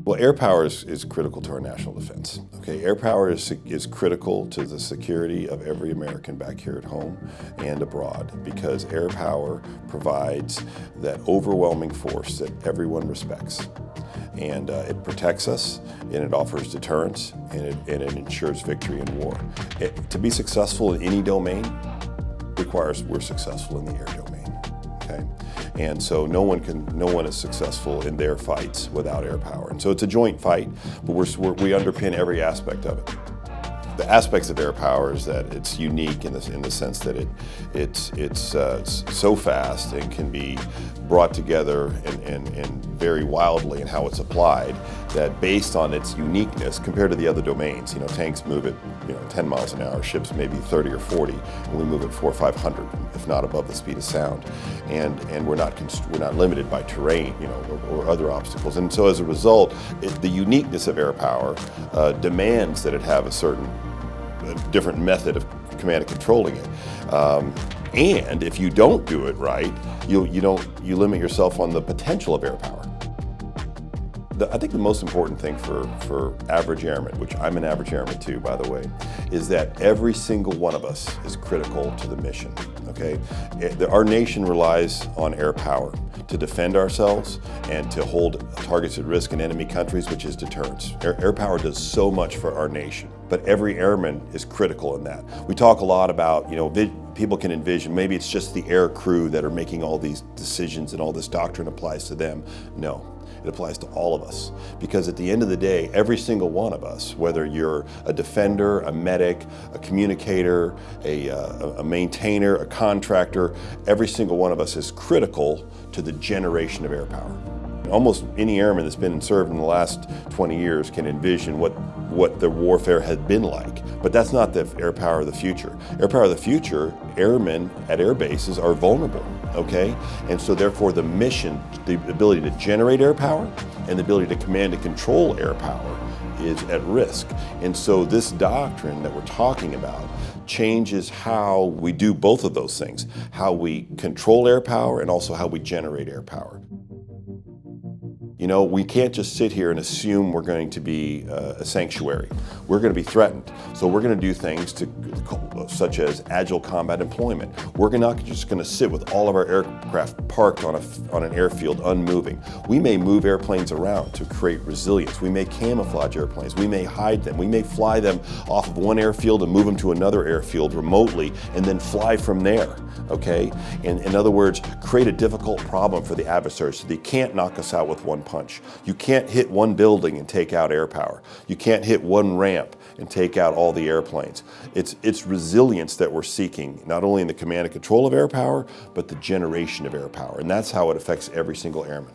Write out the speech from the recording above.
Well, air power is critical to our national defense. Okay, air power is critical to the security of every American back here at home and abroad, because air power provides that overwhelming force that everyone respects. And it protects us, and it offers deterrence, and it ensures victory in war. To be successful in any domain requires we're successful in the air domain. Okay, and so no one is successful in their fights without air power. And so it's a joint fight, but we underpin every aspect of it. The aspects of air power is that it's unique in the sense that it's so fast and can be brought together and very wildly in how it's applied, that based on its uniqueness compared to the other domains, tanks move at 10 miles an hour, ships maybe 30 or 40, and we move at 400 or 500, if not above the speed of sound, and we're not limited by terrain, or other obstacles. And so as a result, the uniqueness of air power demands that it have a different method of command and controlling it. And if you don't do it right, you limit yourself on the potential of air power. I think the most important thing for average airmen, which I'm an average airman too, by the way, is that every single one of us is critical to the mission. Okay, our nation relies on air power to defend ourselves and to hold targets at risk in enemy countries, which is deterrence. Air power does so much for our nation, but every airman is critical in that. We talk a lot about, people can envision maybe it's just the air crew that are making all these decisions and all this doctrine applies to them. No. It applies to all of us, because at the end of the day, every single one of us, whether you're a defender, a medic, a communicator, a maintainer, a contractor, every single one of us is critical to the generation of air power. Almost any airman that's been served in the last 20 years can envision what the warfare had been like. But that's not the air power of the future. Air power of the future, airmen at air bases are vulnerable, okay? And so therefore the mission, the ability to generate air power and the ability to command and control air power is at risk. And so this doctrine that we're talking about changes how we do both of those things, how we control air power and also how we generate air power. We can't just sit here and assume we're going to be a sanctuary. We're going to be threatened. So we're going to do things such as agile combat employment. We're not just going to sit with all of our aircraft parked on an airfield unmoving. We may move airplanes around to create resilience. We may camouflage airplanes. We may hide them. We may fly them off of one airfield and move them to another airfield remotely and then fly from there, okay? In other words, create a difficult problem for the adversary so they can't knock us out with one punch. You can't hit one building and take out air power. You can't hit one ramp and take out all the airplanes. It's resilience that we're seeking, not only in the command and control of air power, but the generation of air power. And that's how it affects every single airman.